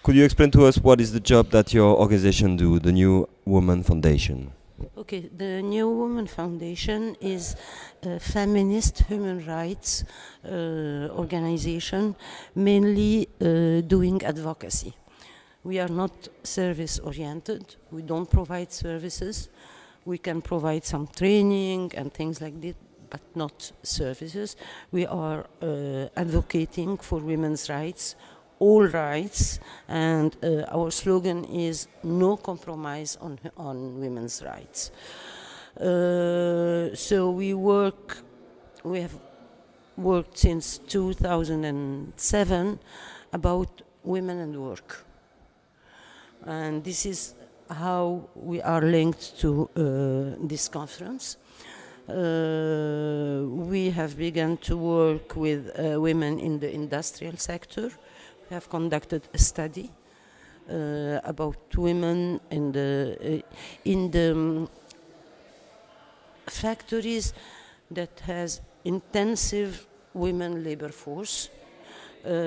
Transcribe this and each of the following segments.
Could you explain to us what is the job that your organization do, the New Woman Foundation? Okay, the New Woman Foundation is a feminist human rights organization, mainly doing advocacy. We are not service oriented, we don't provide services. We can provide some training and things like that, but not services. We are advocating for women's rights, all rights, and our slogan is no compromise on women's rights. So we have worked since 2007 about women and work. And this is how we are linked to this conference. We have begun to work with women in the industrial sector. We have conducted a study about women in the factories that has intensive women labor force,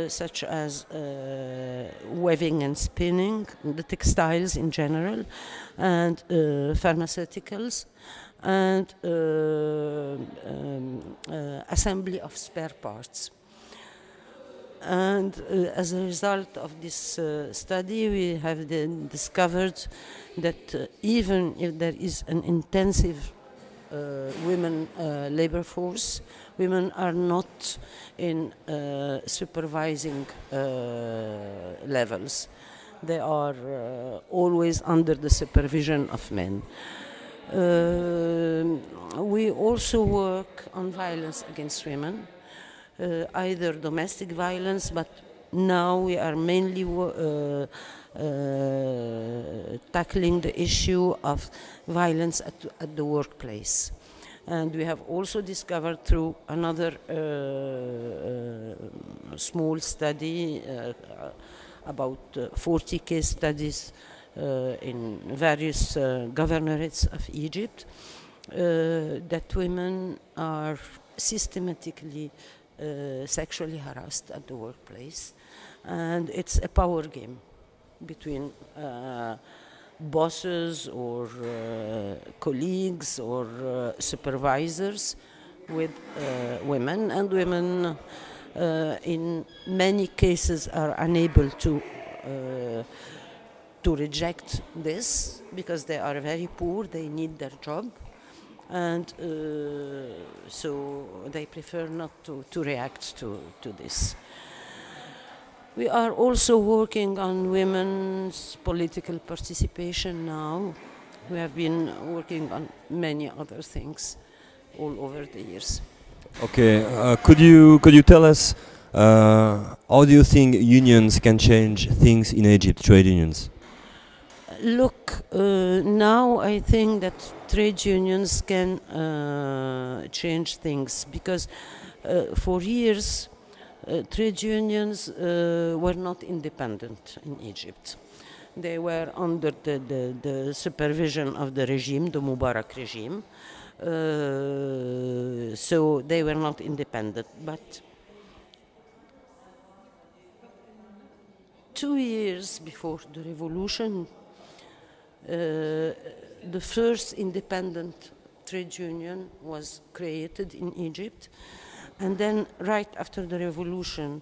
such as weaving and spinning, the textiles in general, and pharmaceuticals, and assembly of spare parts. And as a result of this study, we have then discovered that even if there is an intensive women labor force, women are not in supervising levels. They are always under the supervision of men. We also work on violence against women, either domestic violence, but now we are mainly tackling the issue of violence at the workplace. And we have also discovered through another small study, about 40 case studies in various governorates of Egypt, that women are systematically sexually harassed at the workplace. And it's a power game between bosses or colleagues or supervisors with women, and women in many cases are unable to reject this because they are very poor, they need their job, and so they prefer not to react to this. We are also working on women's political participation now. We have been working on many other things all over the years. Okay, could you tell us how do you think unions can change things in Egypt, trade unions? Look, now I think that trade unions can change things because for years trade unions were not independent in Egypt. They were under the supervision of the regime, the Mubarak regime, so they were not independent. But 2 years before the revolution, the first independent trade union was created in Egypt. And then right after the revolution,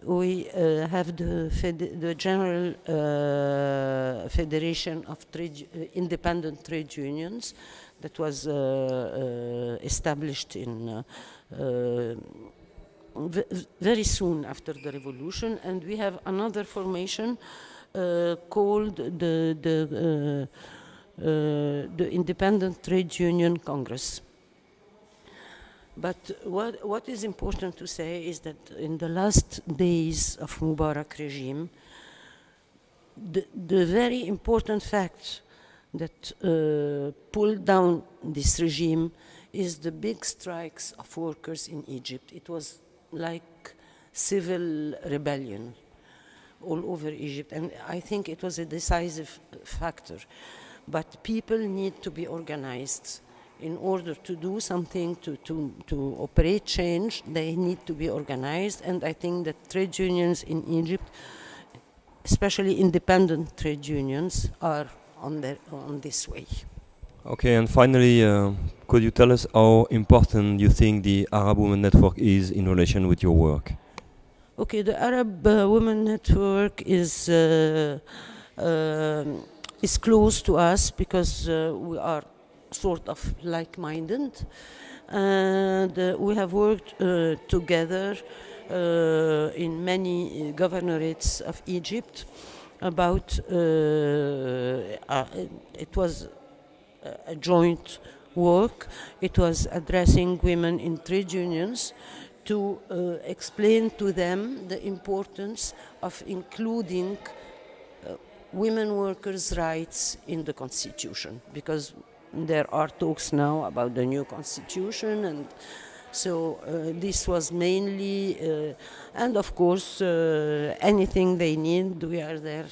we have the General Federation of Independent Trade Unions that was established in very soon after the revolution. And we have another formation called the Independent Trade Union Congress. But what is important to say is that in the last days of Mubarak regime, the very important fact that pulled down this regime is the big strikes of workers in Egypt. It was like civil rebellion all over Egypt, and I think it was a decisive factor. But people need to be organized. In order to do something, to operate change, they need to be organized. And I think that trade unions in Egypt especially independent trade unions, are on this way. Okay, and finally, could you tell us how important you think the Arab Women Network is in relation with your work? Okay, the Arab Women Network is close to us because we are sort of like-minded, and we have worked together in many governorates of Egypt about it was a joint work. It was addressing women in trade unions to explain to them the importance of including women workers' rights in the constitution, because there are talks now about the new constitution, and so this was mainly, and of course anything they need, we are there